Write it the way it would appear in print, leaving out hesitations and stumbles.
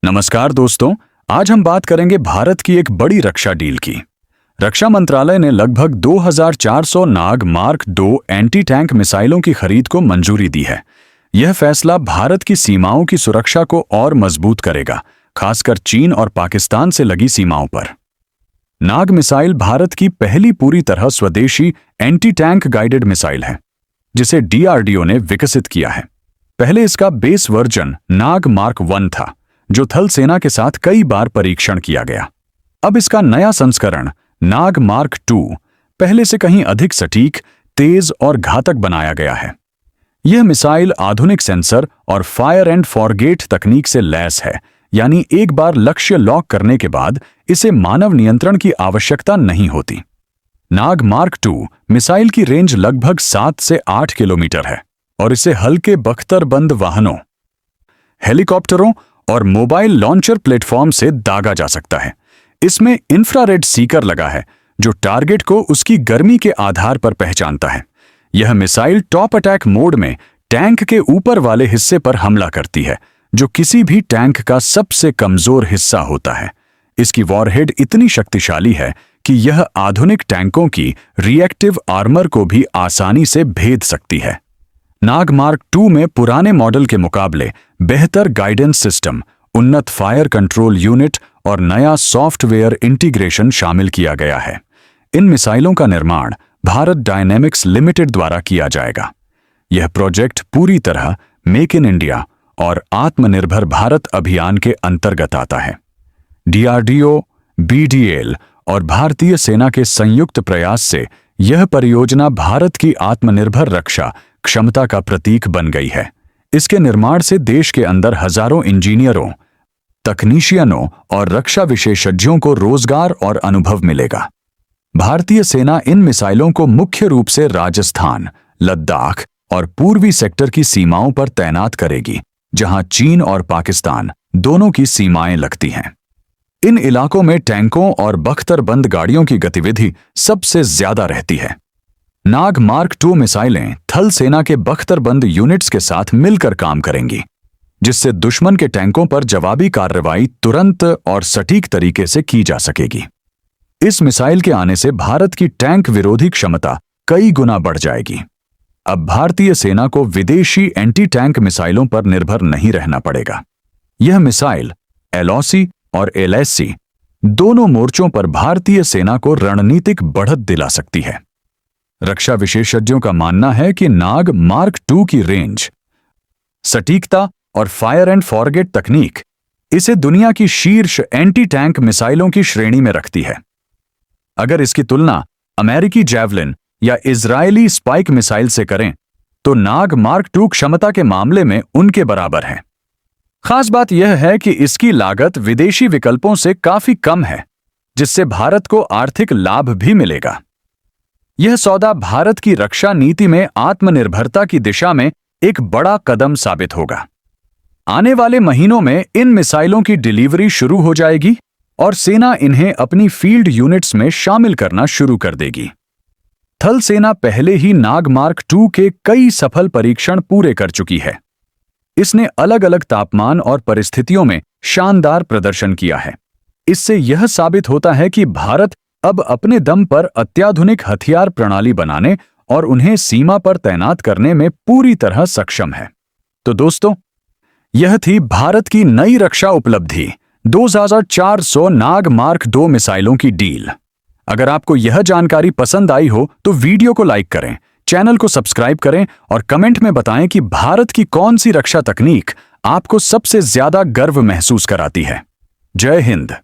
नमस्कार दोस्तों, आज हम बात करेंगे भारत की एक बड़ी रक्षा डील की। रक्षा मंत्रालय ने लगभग 2400 नाग मार्क II एंटी टैंक मिसाइलों की खरीद को मंजूरी दी है। यह फैसला भारत की सीमाओं की सुरक्षा को और मजबूत करेगा, खासकर चीन और पाकिस्तान से लगी सीमाओं पर। नाग मिसाइल भारत की पहली पूरी तरह स्वदेशी एंटी टैंक गाइडेड मिसाइल है, जिसे DRDO ने विकसित किया है। पहले इसका base version Nag mark I था, जो थल सेना के साथ कई बार परीक्षण किया गया। अब इसका नया संस्करण नाग मार्क II पहले से कहीं अधिक सटीक, तेज और घातक बनाया गया है। यह मिसाइल आधुनिक सेंसर और फायर एंड फॉरगेट तकनीक से लैस है, यानी एक बार लक्ष्य लॉक करने के बाद इसे मानव नियंत्रण की आवश्यकता नहीं होती। नाग मार्क II मिसाइल की रेंज लगभग 7 से 8 किलोमीटर है और इसे हल्के बख्तरबंद वाहनों, हेलीकॉप्टरों और मोबाइल लॉन्चर प्लेटफॉर्म से दागा जा सकता है। इसमें इंफ्रारेड सीकर लगा है, जो टारगेट को उसकी गर्मी के आधार पर पहचानता है। यह मिसाइल टॉप अटैक मोड में टैंक के ऊपर वाले हिस्से पर हमला करती है, जो किसी भी टैंक का सबसे कमजोर हिस्सा होता है। इसकी वॉरहेड इतनी शक्तिशाली है कि यह आधुनिक टैंकों की रिएक्टिव आर्मर को भी आसानी से भेद सकती है। नाग मार्क II में पुराने मॉडल के मुकाबले बेहतर गाइडेंस सिस्टम, उन्नत फायर कंट्रोल यूनिट और नया सॉफ्टवेयर इंटीग्रेशन शामिल किया गया है। इन मिसाइलों का निर्माण भारत डायनेमिक्स लिमिटेड द्वारा किया जाएगा। यह प्रोजेक्ट पूरी तरह मेक इन इंडिया और आत्मनिर्भर भारत अभियान के अंतर्गत आता है। DRDO, BDL और भारतीय सेना के संयुक्त प्रयास से यह परियोजना भारत की आत्मनिर्भर रक्षा क्षमता का प्रतीक बन गई है। इसके निर्माण से देश के अंदर हजारों इंजीनियरों, तकनीशियनों और रक्षा विशेषज्ञों को रोजगार और अनुभव मिलेगा। भारतीय सेना इन मिसाइलों को मुख्य रूप से राजस्थान, लद्दाख और पूर्वी सेक्टर की सीमाओं पर तैनात करेगी, जहां चीन और पाकिस्तान दोनों की सीमाएं लगती हैं। इन इलाकों में टैंकों और बख्तरबंद गाड़ियों की गतिविधि सबसे ज्यादा रहती है। नाग मार्क II मिसाइलें थल सेना के बख्तरबंद यूनिट्स के साथ मिलकर काम करेंगी, जिससे दुश्मन के टैंकों पर जवाबी कार्रवाई तुरंत और सटीक तरीके से की जा सकेगी। इस मिसाइल के आने से भारत की टैंक विरोधी क्षमता कई गुना बढ़ जाएगी। अब भारतीय सेना को विदेशी एंटी टैंक मिसाइलों पर निर्भर नहीं रहना पड़ेगा। यह मिसाइल LOC और LSC दोनों मोर्चों पर भारतीय सेना को रणनीतिक बढ़त दिला सकती है। रक्षा विशेषज्ञों का मानना है कि नाग मार्क II की रेंज, सटीकता और फायर एंड फॉरगेट तकनीक इसे दुनिया की शीर्ष एंटी टैंक मिसाइलों की श्रेणी में रखती है। अगर इसकी तुलना अमेरिकी जैवलिन या इजरायली स्पाइक मिसाइल से करें, तो नाग मार्क II क्षमता के मामले में उनके बराबर है। खास बात यह है कि इसकी लागत विदेशी विकल्पों से काफी कम है, जिससे भारत को आर्थिक लाभ भी मिलेगा। यह सौदा भारत की रक्षा नीति में आत्मनिर्भरता की दिशा में एक बड़ा कदम साबित होगा। आने वाले महीनों में इन मिसाइलों की डिलीवरी शुरू हो जाएगी और सेना इन्हें अपनी फील्ड यूनिट्स में शामिल करना शुरू कर देगी। थल सेना पहले ही नाग मार्क II के कई सफल परीक्षण पूरे कर चुकी है। इसने अलग अलग तापमान और परिस्थितियों में शानदार प्रदर्शन किया है। इससे यह साबित होता है कि भारत अब अपने दम पर अत्याधुनिक हथियार प्रणाली बनाने और उन्हें सीमा पर तैनात करने में पूरी तरह सक्षम है। तो दोस्तों, यह थी भारत की नई रक्षा उपलब्धि 2400 नाग मार्क II मिसाइलों की डील। अगर आपको यह जानकारी पसंद आई हो तो वीडियो को लाइक करें, चैनल को सब्सक्राइब करें और कमेंट में बताएं कि भारत की कौन सी रक्षा तकनीक आपको सबसे ज्यादा गर्व महसूस कराती है। जय हिंद।